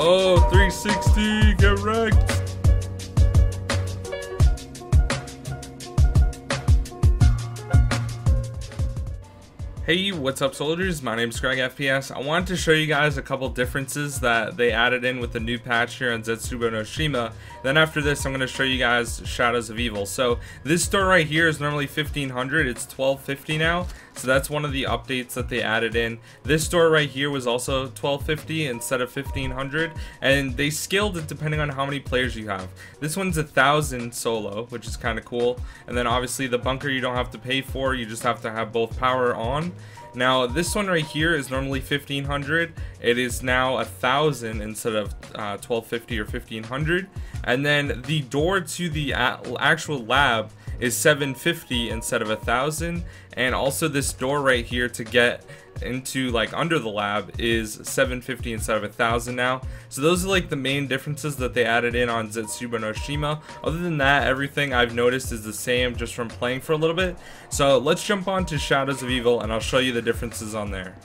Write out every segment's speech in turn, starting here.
Oh, 360, get wrecked. Hey, what's up soldiers? My name is GregFPS. I wanted to show you guys a couple differences that they added in with the new patch here on Zetsubo no Shima. Then after this, I'm going to show you guys Shadows of Evil. So this store right here is normally 1500, it's 1250 now. So that's one of the updates that they added in. This store right here was also 1250 instead of 1500, and they scaled it depending on how many players you have. This one's 1000 solo, which is kind of cool. And then obviously the bunker you don't have to pay for, you just have to have both power on. Now this one right here is normally 1500. It is now 1000 instead of 1250 or 1500. And then the door to the actual lab is 750 instead of 1000. And also this door right here to get into like under the lab is 750 instead of 1000 now. So those are like the main differences that they added in on Zetsubo no Shima. Other than that, everything I've noticed is the same just from playing for a little bit. So let's jump on to Shadows of Evil and I'll show you the differences on there.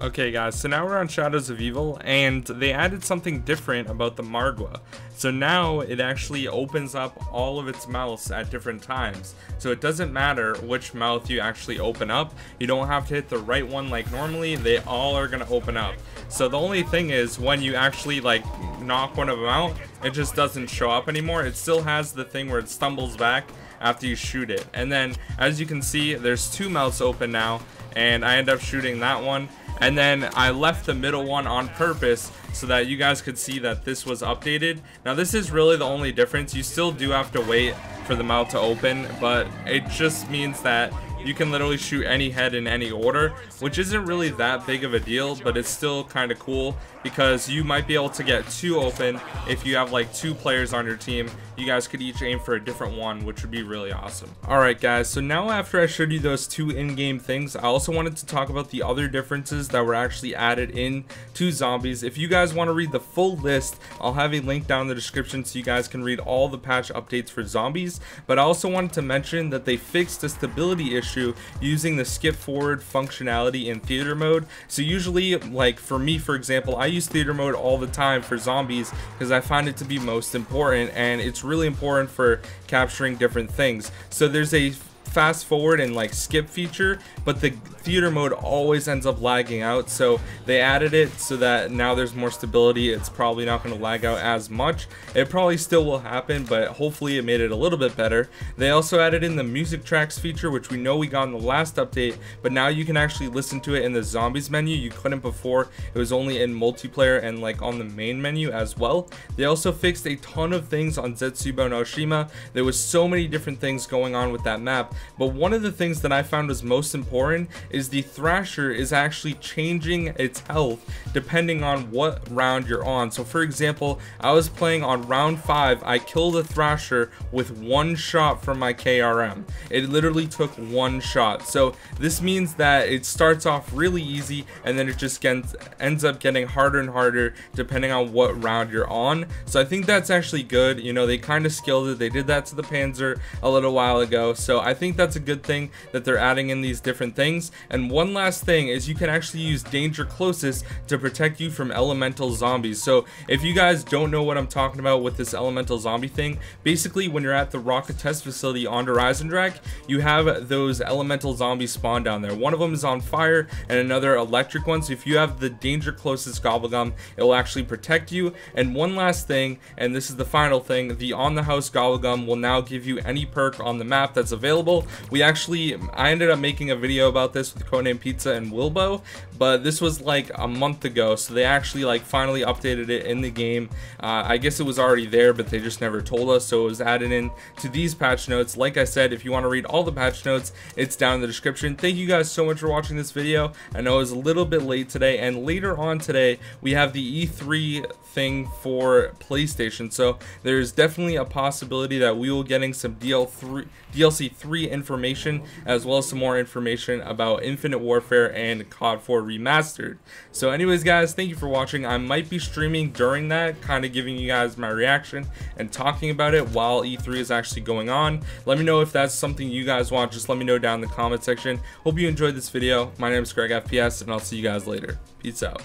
Okay guys, so now we're on Shadows of Evil, and they added something different about the Margwa. So now it actually opens up all of its mouths at different times. So it doesn't matter which mouth you actually open up. You don't have to hit the right one like normally. They all are going to open up. So the only thing is when you actually like knock one of them out, it just doesn't show up anymore. It still has the thing where it stumbles back after you shoot it. And then as you can see, there's two mouths open now, and I end up shooting that one. And then I left the middle one on purpose so that you guys could see that this was updated. Now this is really the only difference. You still do have to wait for the mouth to open, but it just means that you can literally shoot any head in any order, which isn't really that big of a deal, but it's still kind of cool because you might be able to get two open. If you have like two players on your team, you guys could each aim for a different one, which would be really awesome. Alright guys, so now after I showed you those two in-game things, I also wanted to talk about the other differences that were actually added in to zombies. If you guys want to read the full list, I'll have a link down in the description so you guys can read all the patch updates for zombies. But I also wanted to mention that they fixed a stability issue using the skip forward functionality in theater mode. So usually, like for me for example, I use theater mode all the time for zombies because I find it to be most important, and it's really important for capturing different things. So there's a fast forward and like skip feature, but the theater mode always ends up lagging out. So they added it so that now there's more stability. It's probably not going to lag out as much. It probably still will happen, but hopefully it made it a little bit better. They also added in the music tracks feature, which we know we got in the last update, but now you can actually listen to it in the zombies menu. You couldn't before. It was only in multiplayer and like on the main menu as well. They also fixed a ton of things on Zetsubo no Shima. There was so many different things going on with that map. But one of the things that I found was most important is the Thrasher is actually changing its health depending on what round you're on. So for example, I was playing on round 5, I killed a Thrasher with one shot from my KRM. It literally took one shot. So this means that it starts off really easy and then it just ends up getting harder and harder depending on what round you're on. So I think that's actually good. You know, they kind of skilled it. They did that to the Panzer a little while ago. So I think that's a good thing that they're adding in these different things. And one last thing is you can actually use danger closest to protect you from elemental zombies. So if you guys don't know what I'm talking about with this elemental zombie thing, basically when you're at the rocket test facility on Horizon Drag, you have those elemental zombies spawn down there. One of them is on fire and another electric one. So if you have the danger closest gobblegum, it will actually protect you. And one last thing, and this is the final thing, the on the house gobblegum will now give you any perk on the map that's available. I ended up making a video about this with Codename Pizza and Wilbo, but this was like a month ago, so they actually like finally updated it in the game. I guess it was already there, but they just never told us, so it was added in to these patch notes. Like I said, if you want to read all the patch notes, it's down in the description. Thank you guys so much for watching this video. I know it was a little bit late today, and later on today we have the E3 thing for PlayStation, so there's definitely a possibility that we will getting some DLC 3 information, as well as some more information about Infinite Warfare and COD 4 Remastered. So anyways guys, thank you for watching. I might be streaming during that, kind of giving you guys my reaction and talking about it while E3 is actually going on. Let me know if that's something you guys want. Just let me know down in the comment section. Hope you enjoyed this video. My name is GregFPS, and I'll see you guys later. Peace out.